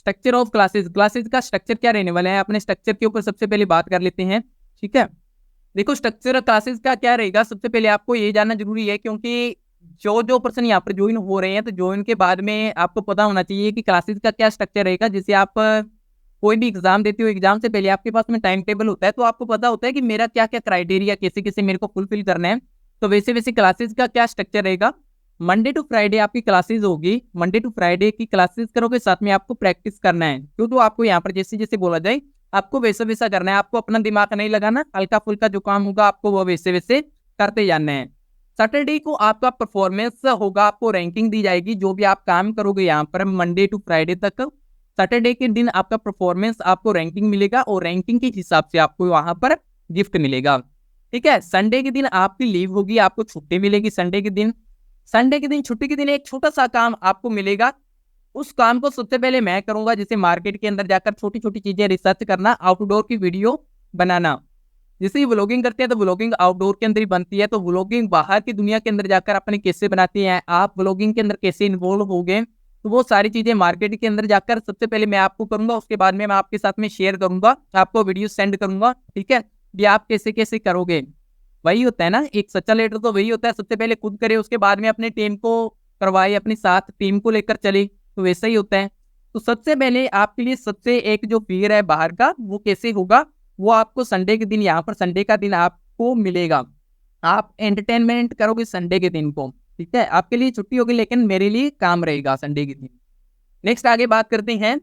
Structure of classes, classes का structure क्या रहने वाला है, अपने स्ट्रक्चर के ऊपर सबसे पहले बात कर लेते हैं। ठीक है, देखो स्ट्रक्चर क्लासेस का क्या रहेगा, सबसे पहले आपको ये जानना जरूरी है, क्योंकि जो जो पर्सन यहाँ पर ज्वाइन हो रहे हैं, तो ज्वाइन के बाद में आपको पता होना चाहिए कि क्लासेस का क्या स्ट्रक्चर रहेगा। जैसे आप कोई भी एग्जाम देते हो, एग्जाम से पहले आपके पास में टाइम टेबल होता है, तो आपको पता होता है कि मेरा क्या क्या क्राइटेरिया कैसे कैसे मेरे को फुलफिल करना है। तो वैसे वैसे क्लासेस का क्या स्ट्रक्चर रहेगा, मंडे टू फ्राइडे आपकी क्लासेस होगी, मंडे टू फ्राइडे की क्लासेस करोगे, साथ में आपको प्रैक्टिस करना है। क्यों, तो आपको यहाँ पर जैसे जैसे बोला जाए आपको वैसा वैसा करना है, आपको अपना दिमाग नहीं लगाना, हल्का फुल्का जो काम होगा आपको वो वैसे वैसे करते जाना है। सैटरडे को आपका परफॉर्मेंस होगा, आपको रैंकिंग दी जाएगी, जो भी आप काम करोगे यहाँ पर मंडे टू फ्राइडे तक, सैटरडे के दिन आपका परफॉर्मेंस, आपको रैंकिंग मिलेगा, और रैंकिंग के हिसाब से आपको वहां पर गिफ्ट मिलेगा। ठीक है, संडे के दिन आपकी लीव होगी, आपको छुट्टी मिलेगी संडे के दिन। संडे के दिन, छुट्टी के दिन, एक छोटा सा काम आपको मिलेगा। उस काम को सबसे पहले मैं करूंगा, जैसे मार्केट के अंदर जाकर छोटी छोटी चीजें रिसर्च करना, आउटडोर की वीडियो बनाना। जैसे व्लॉगिंग करते हैं तो व्लॉगिंग आउटडोर के अंदर ही बनती है, तो व्लॉगिंग बाहर की दुनिया के अंदर जाकर अपने कैसे बनाते हैं, आप व्लॉगिंग के अंदर कैसे इन्वॉल्व हो गए, तो वो सारी चीजें मार्केट के अंदर जाकर सबसे पहले मैं आपको करूंगा, उसके बाद में मैं आपके साथ में शेयर करूंगा, आपको वीडियो सेंड करूंगा। ठीक है, ये आप कैसे कैसे करोगे, वही होता है ना, एक सच्चा लीडर तो वही होता है, सबसे पहले खुद करे, उसके बाद में अपने टीम को करवाए, अपने साथ टीम को लेकर चले, तो वैसा ही होता है। तो सबसे पहले आपके लिए सबसे एक जो फियर है बाहर का, वो कैसे होगा, वो आपको संडे के दिन, यहाँ पर संडे का दिन आपको मिलेगा, आप एंटरटेनमेंट करोगे संडे के दिन को। ठीक है, आपके लिए छुट्टी होगी, लेकिन मेरे लिए काम रहेगा संडे के दिन। नेक्स्ट आगे बात करते हैं,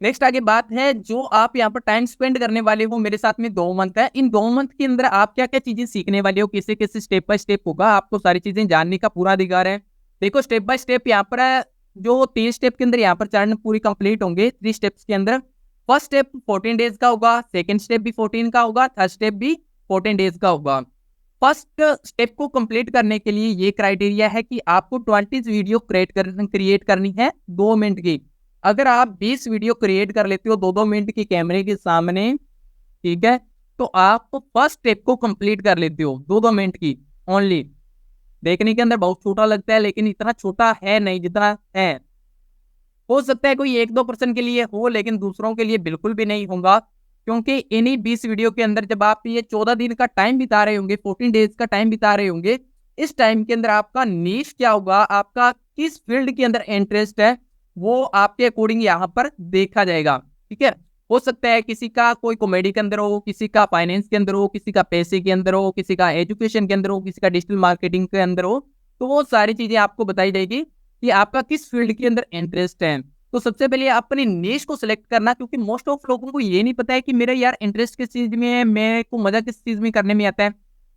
नेक्स्ट आगे बात है जो आप यहाँ पर टाइम स्पेंड करने वाले हो मेरे साथ में 2 मंथ है, इन 2 मंथ के अंदर आप क्या क्या चीजें सीखने वाले हो, कैसे कैसे स्टेप बाय स्टेप होगा, आपको सारी चीजें जानने का पूरा अधिकार है। देखो स्टेप बाय स्टेप यहाँ पर है, जो 3 स्टेप के अंदर यहाँ पर चरण पूरी कंप्लीट होंगे, 3 स्टेप्स के अंदर। फर्स्ट स्टेप 14 डेज का होगा, सेकेंड स्टेप भी 14 का होगा, थर्ड स्टेप भी 14 डेज का होगा। फर्स्ट स्टेप को कंप्लीट करने के लिए ये क्राइटेरिया है कि आपको 20 वीडियो क्रिएट करनी है 2 मिनट की। अगर आप 20 वीडियो क्रिएट कर लेते हो 2-2 मिनट की कैमरे के सामने, ठीक है, तो आप फर्स्ट स्टेप को कंप्लीट कर लेते हो 2-2 मिनट की ओनली। देखने के अंदर बहुत छोटा लगता है, लेकिन इतना छोटा है नहीं जितना है। हो सकता है कोई 1-2% के लिए हो, लेकिन दूसरों के लिए बिल्कुल भी नहीं होगा, क्योंकि इन्हीं 20 वीडियो के अंदर जब आप ये 14 दिन का टाइम बिता रहे होंगे, 14 डेज का टाइम बिता रहे होंगे, इस टाइम के अंदर आपका नीश क्या होगा, आपका किस फील्ड के अंदर इंटरेस्ट है, वो आपके अकॉर्डिंग यहाँ पर देखा जाएगा। ठीक है, हो सकता है किसी का कोई कॉमेडी के अंदर हो, किसी का फाइनेंस के अंदर हो, किसी का पैसे के अंदर हो, किसी का एजुकेशन के अंदर हो, किसी का डिजिटल मार्केटिंग के अंदर हो, तो वो सारी चीजें आपको बताई जाएगी कि आपका किस फील्ड के अंदर इंटरेस्ट है। तो सबसे पहले अपनी नीश को सिलेक्ट करना, क्योंकि मोस्ट ऑफ लोगों को ये नहीं पता है कि मेरा यार इंटरेस्ट किस चीज में है, मेरे को मजा किस चीज में करने में आता है।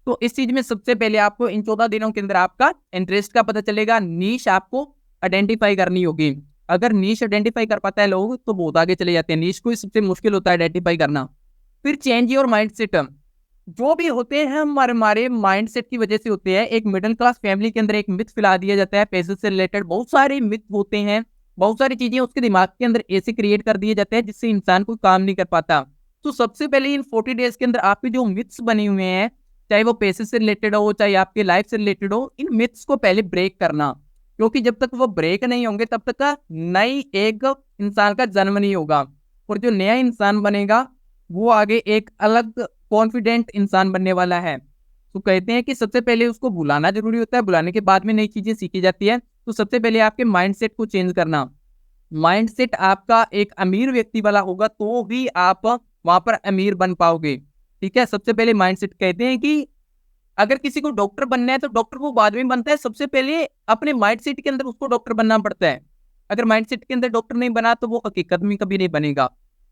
तो इस चीज में सबसे पहले आपको इन 14 दिनों के अंदर आपका इंटरेस्ट का पता चलेगा, नीश आपको आइडेंटिफाई करनी होगी। अगर नीश आइडेंटिफाई कर पाता है लोग तो बहुत आगे चले जाते हैं, नीश को सबसे मुश्किल होता है आइडेंटिफाई करना। फिर चेंज योर माइंडसेट, जो भी होते हैं हमारे हमारे माइंडसेट की वजह से होते हैं। एक मिडिल क्लास फैमिली के अंदर एक मिथ फैला दिया जाता है, पैसे से रिलेटेड बहुत सारे मिथ होते हैं, बहुत सारी चीजें उसके दिमाग के अंदर ऐसे क्रिएट कर दिए जाते हैं जिससे इंसान कोई काम नहीं कर पाता। तो सबसे पहले इन 40 डेज के अंदर आपके जो मिथ्स बने हुए हैं, चाहे वो पैसे से रिलेटेड हो, चाहे आपके लाइफ से रिलेटेड हो, इन मिथ्स को पहले ब्रेक करना, क्योंकि जब तक वो ब्रेक नहीं होंगे तब तक का नई एक इंसान का जन्म नहीं होगा। और जो नया इंसान बनेगा वो आगे एक अलग कॉन्फिडेंट इंसान बनने वाला है। तो कहते हैं कि सबसे पहले उसको भुलाना जरूरी होता है, भुलाने के बाद में नई चीजें सीखी जाती है। तो सबसे पहले आपके माइंडसेट को चेंज करना, माइंडसेट आपका एक अमीर व्यक्ति वाला होगा तो भी आप वहां पर अमीर बन पाओगे। ठीक है, सबसे पहले माइंडसेट, कहते हैं कि अगर किसी को डॉक्टर बनना है तो डॉक्टर वो बाद में बनता है, सबसे पहले अपने माइंडसेट के अंदर उसको डॉक्टर बनना पड़ता है। अगर माइंडसेट के अंदर डॉक्टर नहीं बना तो वो हकीकत में कभी नहीं बनेगा।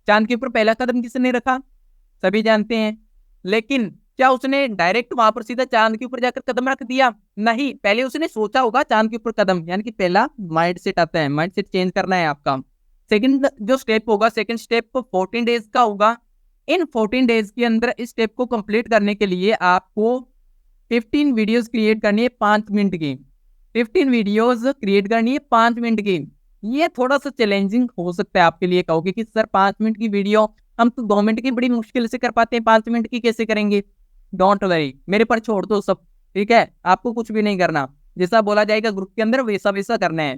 चांद के ऊपर पहला कदम किसने रखा, सभी जानते हैं, लेकिन क्या उसने डायरेक्ट वहां पर सीधा चांद के ऊपर जाकर कदम रख दिया, नहीं, पहले उसने सोचा होगा चांद के ऊपर कदम, यानी कि पहला माइंडसेट आता है, माइंडसेट चेंज करना है आपका। सेकंड जो स्टेप होगा, सेकंड स्टेप 14 डेज का होगा। इन 14 डेज के अंदर इस स्टेप को कंप्लीट करने के लिए आपको 15 वीडियोस क्रिएट करनी है 5 मिनट की, 15 वीडियोस क्रिएट करनी है 5 मिनट की। ये थोड़ा सा चैलेंजिंग हो सकता है आपके लिए, कहोगे कि सर 5 मिनट की वीडियो हम तो 2 मिनट की बड़ी मुश्किल से कर पाते हैं, 5 मिनट की कैसे करेंगे। डोंट वरी, मेरे पर छोड़ दो सब, ठीक है, आपको कुछ भी नहीं करना, जैसा बोला जाएगा ग्रुप के अंदर वैसा वैसा करना है।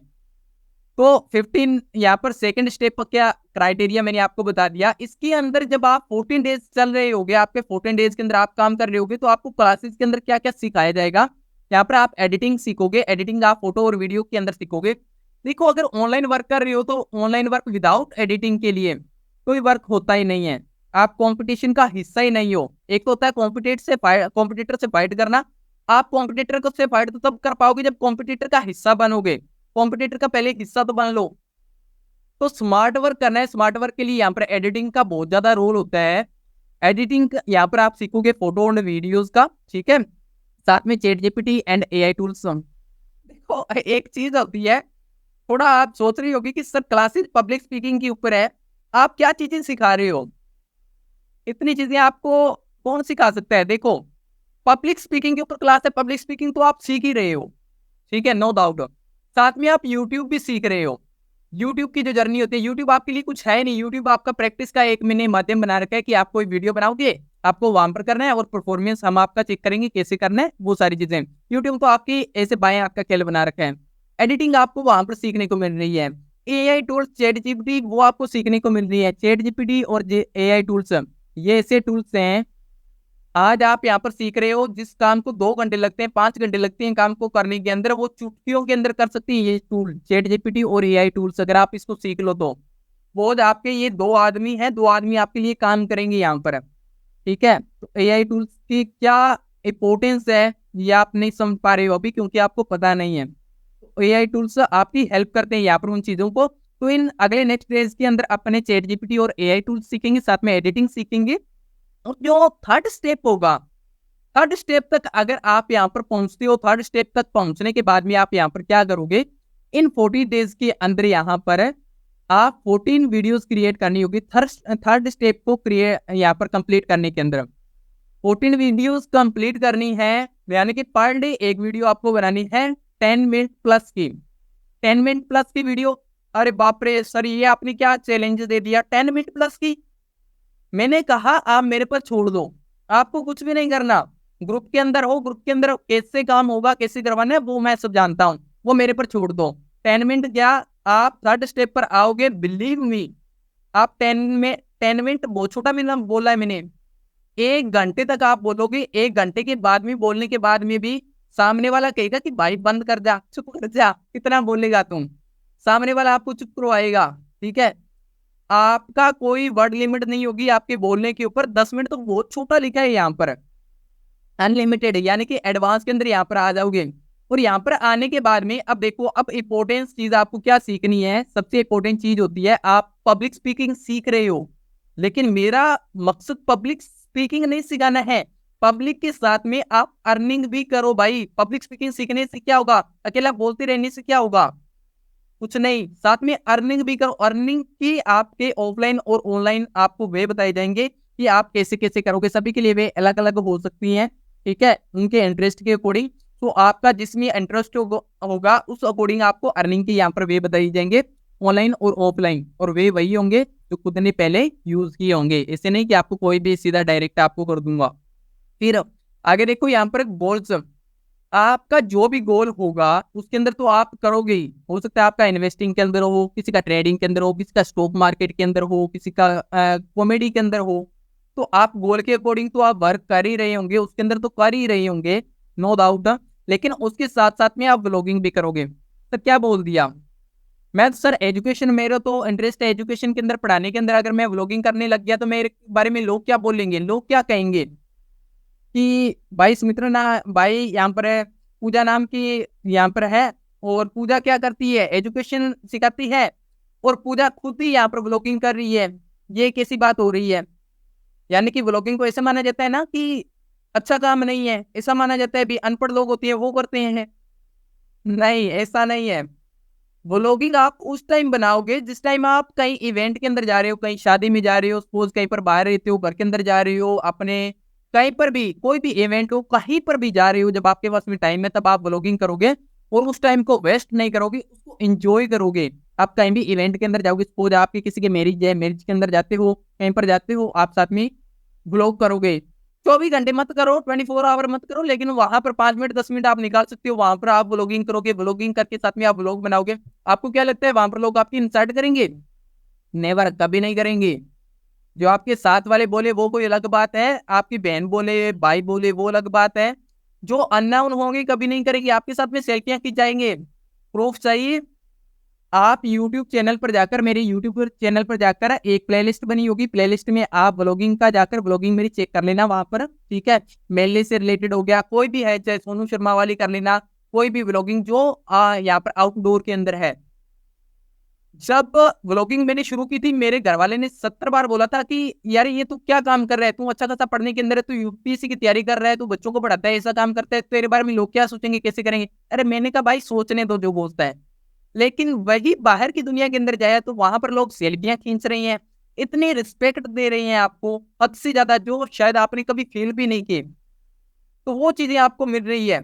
तो 15 यहाँ पर सेकंड स्टेप का क्या क्राइटेरिया मैंने आपको बता दिया। इसके अंदर जब आप 14 डेज चल रहे होगे, आपके 14 डेज के अंदर आप काम कर रहे होगे, तो आपको क्लासेस के अंदर क्या क्या सिखाया जाएगा। यहाँ पर आप एडिटिंग सीखोगे, एडिटिंग आप फोटो और वीडियो के अंदर सीखोगे। देखो, अगर ऑनलाइन वर्क कर रहे हो तो ऑनलाइन वर्क विदाउट एडिटिंग के लिए कोई वर्क होता ही नहीं है। आप कंपटीशन का हिस्सा ही नहीं हो। एक तो होता है कॉम्पिटिटर से फाइट करना। आप कॉम्पिटिटर को से फाइट तो तब कर पाओगे जब कॉम्पिटिटर का हिस्सा बनोगे। कॉम्पिटिटर का पहले हिस्सा तो बन लो। तो स्मार्ट वर्क करना है, स्मार्ट वर्क के लिए यहाँ पर एडिटिंग का बहुत ज्यादा रोल होता है। एडिटिंग यहाँ पर आप सीखोगे फोटो और वीडियोस का, ठीक है, साथ में chat GPT and AI tools. देखो, एक चीज होती है, थोड़ा आप सोच रही होगी कि सर क्लासेस पब्लिक स्पीकिंग के ऊपर है, आप क्या चीजें सिखा रहे हो। इतनी चीजें आपको कौन सिखा सकता है। देखो, पब्लिक स्पीकिंग के ऊपर क्लास है, पब्लिक स्पीकिंग तो आप सीख ही रहे हो, ठीक है, नो डाउट। साथ में आप यूट्यूब भी सीख रहे हो। यूट्यूब की जो जर्नी होती है, यूट्यूब आपके लिए कुछ है नहीं। यूट्यूब आपका प्रैक्टिस का एक मैंने माध्यम बना रखा है कि आप कोई वीडियो बनाओगे, आपको वहां पर करना है और परफॉर्मेंस हम आपका चेक करेंगे कैसे करना है, वो सारी चीजें। यूट्यूब तो आपकी ऐसे बाएं आपका खेल बना रखा है। एडिटिंग आपको वहां पर सीखने को मिल रही है। एआई टूल्स, चैट जीपीटी, वो आपको सीखने को मिल रही है। चैट जीपीटी और एआई टूल्स, ये ऐसे टूल्स हैं आज आप यहाँ पर सीख रहे हो, जिस काम को 2 घंटे लगते हैं, 5 घंटे लगते हैं काम को करने के अंदर, वो चुटकियों के अंदर कर सकती है ये टूल, चैट जीपीटी और एआई टूल्स। अगर आप इसको सीख लो तो वो आपके ये 2 आदमी हैं, 2 आदमी आपके लिए काम करेंगे यहाँ पर, ठीक है। तो एआई टूल्स की क्या इंपॉर्टेंस है ये आप नहीं समझ पा रहे हो अभी, क्योंकि आपको पता नहीं है। तो एआई टूल्स आपकी हेल्प करते हैं यहाँ पर उन चीजों को। तो इन अगले नेक्स्ट फेज के अंदर अपने चैट जीपीटी और एआई टूल्स सीखेंगे, साथ में एडिटिंग सीखेंगे। और जो थर्ड स्टेप होगा, थर्ड स्टेप तक अगर आप यहाँ पर पहुंचते हो, थर्ड स्टेप तक पहुंचने के बाद में आप यहाँ पर क्या करोगे, इन 40 डेज के अंदर यहाँ पर आप 14 वीडियोस क्रिएट करनी होगी। थर्ड स्टेप को क्रिएट यहाँ पर कंप्लीट करने के अंदर 14 वीडियोस कंप्लीट करनी है, यानी कि पर डे एक वीडियो आपको बनानी है 10 मिनट प्लस की। 10 मिनट प्लस की वीडियो, अरे बाप रे सर, ये आपने क्या चैलेंज दे दिया 10 मिनट प्लस की। मैंने कहा आप मेरे पर छोड़ दो, आपको कुछ भी नहीं करना। ग्रुप के अंदर हो, ग्रुप के अंदर कैसे काम होगा, कैसे करवाना है, वो मैं सब जानता हूँ, वो मेरे पर छोड़ दो। 10 मिनट क्या, आप थर्ड स्टेप पर आओगे, बिलीव मी। आप 10 मिनट बहुत छोटा मिला बोला है मैंने। 1 घंटे तक आप बोलोगे, 1 घंटे के बाद में बोलने के बाद में भी सामने वाला कहेगा कि भाई बंद कर जा, चुप कर जा, कितना बोलेगा तुम। सामने वाला आपको चुप करवाएगा, ठीक है। आपका कोई वर्ड लिमिट नहीं होगी आपके बोलने के ऊपर। 10 मिनट तो बहुत छोटा लिखा है यहाँ पर, अनलिमिटेड, यानी कि एडवांस के अंदर यहाँ पर आ जाओगे। और यहाँ पर आने के बाद में अब देखो, अब इंपॉर्टेंट चीज आपको क्या सीखनी है। सबसे इंपॉर्टेंट चीज होती है, आप पब्लिक स्पीकिंग सीख रहे हो, लेकिन मेरा मकसद पब्लिक स्पीकिंग नहीं सिखाना है। पब्लिक के साथ में आप अर्निंग भी करो भाई। पब्लिक स्पीकिंग सीखने से क्या होगा, अकेला बोलते रहने से क्या होगा, कुछ नहीं, साथ में अर्निंग भी करो। अर्निंग की आपके ऑफलाइन और ऑनलाइन आपको वे बताए जाएंगे कि आप कैसे कैसे करोगे। सभी के लिए वे अलग अलग हो सकती हैं, ठीक है, उनके इंटरेस्ट के अकॉर्डिंग। तो आपका जिसमें इंटरेस्ट होगा उस अकॉर्डिंग आपको अर्निंग के यहाँ पर वे बताई जाएंगे, ऑनलाइन और ऑफलाइन। और वे वही होंगे जो खुद ने पहले यूज किए होंगे। ऐसे नहीं कि आपको कोई भी सीधा डायरेक्ट आपको कर दूंगा। फिर आगे देखो, यहाँ पर गोल्स, आपका जो भी गोल होगा उसके अंदर तो आप करोगे ही। हो सकता है आपका इन्वेस्टिंग के अंदर हो, किसी का ट्रेडिंग के अंदर हो, किसी का स्टॉक मार्केट के अंदर हो, किसी का कॉमेडी के अंदर हो। तो आप गोल के अकॉर्डिंग तो आप वर्क कर ही रहे होंगे, उसके अंदर तो कर ही रहे होंगे, नो डाउट। लेकिन उसके साथ साथ में आप ब्लॉगिंग भी करोगे। तो क्या बोल दिया मैं, सर एजुकेशन, मेरा तो इंटरेस्ट है एजुकेशन के अंदर, पढ़ाने के अंदर। अगर मैं व्लॉगिंग करने लग गया तो मेरे बारे में लोग क्या बोलेंगे, लोग क्या कहेंगे कि भाई सुमित्रा ना, भाई यहाँ पर है पूजा नाम की, यहाँ पर है, और पूजा क्या करती है, एजुकेशन सिखाती है, और पूजा खुद ही यहाँ पर व्लॉगिंग कर रही है। ये कैसी बात हो रही है। यानी कि व्लॉगिंग को ऐसा माना जाता है ना कि अच्छा काम नहीं है, ऐसा माना जाता है भी अनपढ़ लोग होते हैं वो करते हैं। नहीं, ऐसा नहीं है। व्लॉगिंग आप उस टाइम बनाओगे जिस टाइम आप कहीं इवेंट के अंदर जा रहे हो, कहीं शादी में जा रहे हो, सपोज कहीं पर बाहर रहते हो, घर के अंदर जा रहे हो, अपने कहीं पर भी कोई भी इवेंट हो, कहीं पर भी जा रहे हो, जब आपके पास में टाइम है तब आप व्लॉगिंग करोगे। और उस टाइम को वेस्ट नहीं करोगे, उसको एंजॉय करोगे। आप कहीं भी इवेंट के अंदर जाओगे, सपोज आपके किसी के मैरिज है, मैरिज के अंदर जाते हो, कहीं पर जाते हो, आप साथ में व्लॉग करोगे। 24 घंटे मत करो, 24 आवर मत करो, लेकिन वहां पर 5 मिनट 10 मिनट आप निकाल सकते हो। वहां पर आप ब्लॉगिंग करोगे, ब्लॉगिंग करके साथ में आप ब्लॉग बनाओगे। आपको क्या लगता है वहां पर लोग आपकी इंसल्ट करेंगे? नेवर, कभी नहीं करेंगे। जो आपके साथ वाले बोले वो कोई अलग बात है, आपकी बहन बोले, भाई बोले, वो अलग बात है। जो अननोन होंगे कभी नहीं करेंगे, आपके साथ में सेल्फियां खिंचाएंगे। प्रूफ चाहिए? आप YouTube चैनल पर जाकर, मेरे YouTube चैनल पर जाकर एक प्लेलिस्ट बनी होगी, प्लेलिस्ट में आप ब्लॉगिंग का जाकर ब्लॉगिंग मेरी चेक कर लेना वहां पर, ठीक है। मेले से रिलेटेड हो गया, कोई भी है, चाहे सोनू शर्मा वाली कर लेना, कोई भी ब्लॉगिंग जो यहाँ पर आउटडोर के अंदर है। जब व्लॉगिंग मैंने शुरू की थी, मेरे घर वाले ने 70 बार बोला था कि यार ये तू क्या काम कर रहा है, तू अच्छा खासा पढ़ने के अंदर है, तू यूपीएससी की तैयारी कर रहा है, तू बच्चों को पढ़ाता है, ऐसा काम करता है, तेरे बारे में लोग क्या सोचेंगे, कैसे करेंगे। अरे मैंने कहा भाई सोचने दो जो बोलता है। लेकिन वही बाहर की दुनिया के अंदर जाया तो वहां पर लोग सेल्फियां खींच रहे हैं, इतनी रिस्पेक्ट दे रहे हैं आपको, हद से ज्यादा, जो शायद आपने कभी फील भी नहीं किए। तो वो चीजें आपको मिल रही है।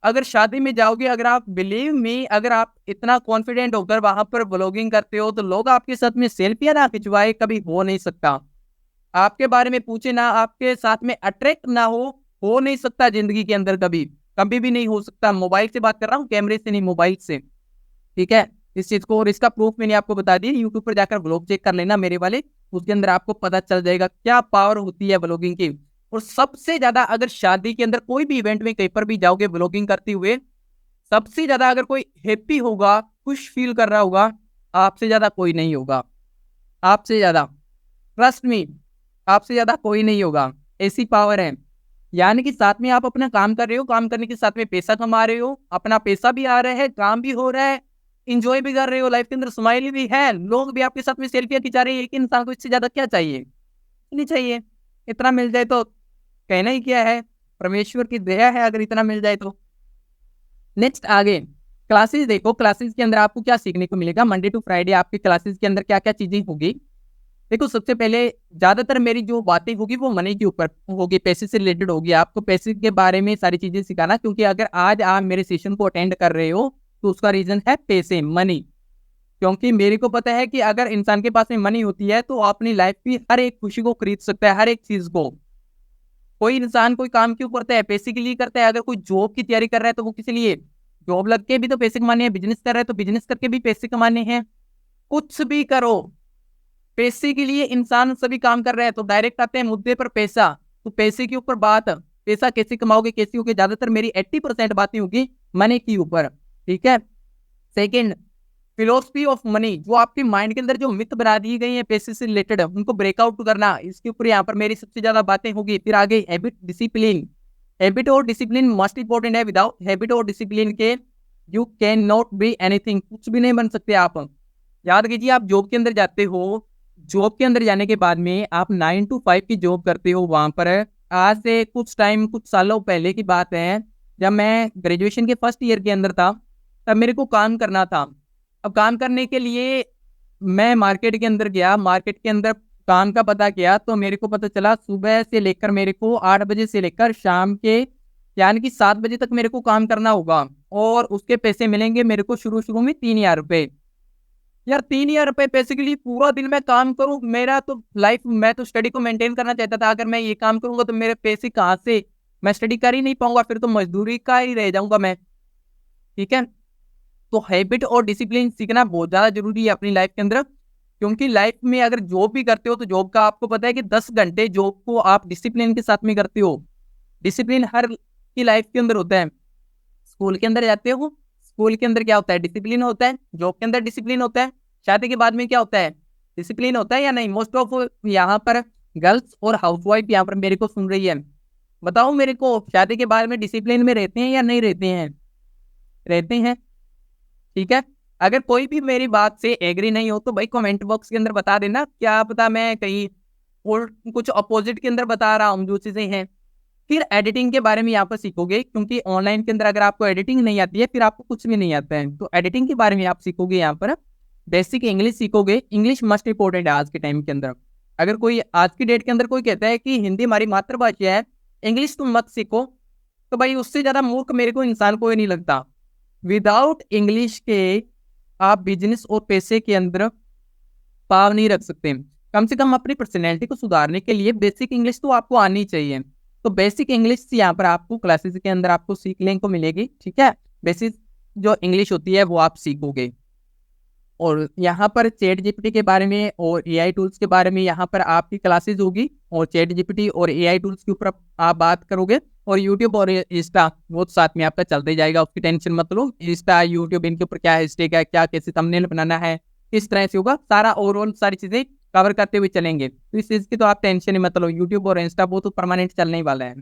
अगर शादी में जाओगे, अगर आप बिलीव मी, अगर आप इतना कॉन्फिडेंट होकर वहां पर ब्लॉगिंग करते हो तो लोग आपके साथ में सेल्फियां ना खिंचवाए, कभी हो नहीं सकता। आपके बारे में पूछे ना, आपके साथ में अट्रैक्ट ना हो नहीं सकता जिंदगी के अंदर, कभी कभी भी नहीं हो सकता। मोबाइल से बात कर रहा हूँ, कैमरे से नहीं, मोबाइल से, ठीक है। इस चीज को, और इसका प्रूफ मैंने आपको बता दिया। यूट्यूब पर जाकर ब्लॉग चेक कर लेना मेरे वाले, उसके अंदर आपको पता चल जाएगा क्या पावर होती है ब्लॉगिंग की। और सबसे ज्यादा अगर शादी के अंदर कोई भी इवेंट में कहीं पर भी जाओगे ब्लॉगिंग करते हुए, सबसे ज्यादा अगर कोई हैप्पी होगा, खुश फील कर रहा होगा, आपसे ज्यादा कोई नहीं होगा। आपसे ज्यादा, ट्रस्ट मी, आपसे ज्यादा कोई नहीं होगा। ऐसी पावर है। यानी कि साथ में आप अपना काम कर रहे हो, काम करने के साथ में पैसा कमा रहे हो, अपना पैसा भी आ रहा है, काम भी हो रहा है, इंजॉय भी कर रहे हो, लाइफ के अंदर स्माइल भी है, लोग भी आपके साथ में सेल्फियां खिंचा रहे हैं। एक इंसान को इससे ज्यादा क्या चाहिए? नहीं चाहिए। इतना मिल जाए तो कहना ही क्या है, परमेश्वर की दया है अगर इतना मिल जाए तो। नेक्स्ट आगे, क्लासेस देखो, क्लासेस के अंदर आपको क्या सीखने को मिलेगा। मंडे टू फ्राइडे आपके क्लासेस के अंदर क्या क्या चीजें होगी। देखो सबसे पहले ज्यादातर मेरी जो बातें होगी वो मनी के ऊपर होगी, पैसे से रिलेटेड होगी। आपको पैसे के बारे में सारी चीजें सिखाना, क्योंकि अगर आज आप मेरे सेशन को अटेंड कर रहे हो तो उसका रीजन है पैसे, मनी। क्योंकि मेरे को पता है कि अगर इंसान के पास में मनी होती है तो अपनी लाइफ की हर एक खुशी को खरीद सकता है, हर एक चीज को। कोई इंसान कोई काम क्यों करता है? पैसे के लिए करता है। अगर कोई जॉब की तैयारी कर रहा है तो वो किस लिए? जॉब लग के भी तो पैसे कमाने हैं। बिजनेस कर रहा है तो बिजनेस करके भी पैसे कमाने हैं। कुछ भी करो, पैसे के लिए इंसान सभी काम कर रहे हैं। तो डायरेक्ट आते हैं मुद्दे पर, पैसा। तो पैसे के ऊपर बात, पैसा कैसे कमाओगे, कैसे होगे, ज्यादातर मेरी 80% बातें होगी मनी के ऊपर, ठीक है। सेकंड, फिलोसफी ऑफ मनी, जो आपके माइंड के अंदर जो मिथ बना दी गई है पैसे से रिलेटेड, उनको ब्रेकआउट करना, इसके ऊपर यहाँ पर मेरी सबसे ज्यादा बातें होगी। फिर आगे हैबिट, डिसिप्लिन। हैबिट और डिसिप्लिन मस्ट इंपॉर्टेंट है। विदाउट हैबिट और डिसिप्लिन के you can not be anything, कुछ भी नहीं बन सकते आप। याद कीजिए, आप जॉब के अंदर जाते हो, जॉब के अंदर जाने के बाद में आप 9 to 5 की जॉब करते हो वहां पर। आज से कुछ टाइम, कुछ सालों पहले की बात है, जब मैं ग्रेजुएशन के फर्स्ट ईयर के अंदर था, तब मेरे को काम करना था। अब काम करने के लिए मैं मार्केट के अंदर गया, मार्केट के अंदर काम का पता किया तो मेरे को पता चला सुबह से लेकर मेरे को 8 बजे से लेकर शाम के यानी कि 7 बजे तक मेरे को काम करना होगा। और उसके पैसे मिलेंगे मेरे को शुरू शुरू में 3,000 रुपए। यार 3,000 रुपए पैसे के लिए पूरा दिन मैं काम करूं? मेरा तो लाइफ, मैं तो स्टडी को मेंटेन करना चाहता था। अगर मैं ये काम करूंगा तो मेरे पैसे कहाँ से? मैं स्टडी कर ही नहीं पाऊंगा, फिर तो मजदूरी का ही रह जाऊंगा मैं, ठीक है। तो हैबिट और डिसिप्लिन सीखना बहुत ज्यादा जरूरी है अपनी लाइफ के अंदर। क्योंकि लाइफ में अगर जॉब भी करते हो तो जॉब का आपको पता है कि 10 घंटे जॉब को आप डिसिप्लिन के साथ में करते हो। डिसिप्लिन हर की लाइफ के अंदर होता है। स्कूल के अंदर जाते हो, स्कूल के अंदर क्या होता है? डिसिप्लिन होता है। जॉब के अंदर डिसिप्लिन होता है। शादी के बाद में क्या होता है? डिसिप्लिन होता है या नहीं? मोस्ट ऑफ यहाँ पर गर्ल्स और हाउसवाइफ यहाँ पर मेरे को सुन रही है, बताओ मेरे को, शादी के बाद में डिसिप्लिन में रहते हैं या नहीं रहते हैं? रहते हैं, ठीक है। अगर कोई भी मेरी बात से एग्री नहीं हो तो भाई कमेंट बॉक्स के अंदर बता देना, क्या पता मैं कहीं और कुछ अपोजिट के अंदर बता रहा हूँ जो चीजें हैं। फिर एडिटिंग के बारे में यहाँ पर सीखोगे, क्योंकि ऑनलाइन के अंदर अगर आपको एडिटिंग नहीं आती है फिर आपको कुछ भी नहीं आता है। तो एडिटिंग के बारे में आप सीखोगे यहाँ पर। बेसिक इंग्लिश सीखोगे। इंग्लिश मस्ट इंपॉर्टेंट है आज के टाइम के अंदर। अगर कोई आज की डेट के अंदर कोई कहता है कि हिंदी हमारी मातृभाषा है, इंग्लिश तुम मत सीखो, तो भाई उससे ज्यादा मूर्ख मेरे को इंसान कोई नहीं लगता। विदाउट इंग्लिश के आप बिजनेस और पैसे के अंदर पाव नहीं रख सकते। कम से कम अपनी पर्सनैलिटी को सुधारने के लिए बेसिक इंग्लिश तो आपको आनी चाहिए। तो बेसिक इंग्लिश यहाँ पर आपको क्लासेस के अंदर आपको सीखने को मिलेगी, ठीक है। बेसिक जो इंग्लिश होती है वो आप सीखोगे। और यहाँ पर चैट जीपीटी के बारे में और एआई टूल्स के बारे में यहाँ पर आपकी क्लासेस होगी, और चैट जीपीटी और एआई टूल्स के ऊपर आप बात करोगे, और यूट्यूब और इंस्टा वो साथ में आपका चलते जाएगा, उसकी टेंशन मत लो। इंस्टा, यूट्यूब, इनके ऊपर क्या हैशटैग है, क्या कैसे थंबनेल बनाना है, किस तरह से होगा, सारा ओवरऑल सारी चीजें कवर करते हुए चलेंगे। तो इस चीज की तो आप टेंशन ही मत लो, यूट्यूब और इंस्टा वो तो परमानेंट चलने ही वाला है।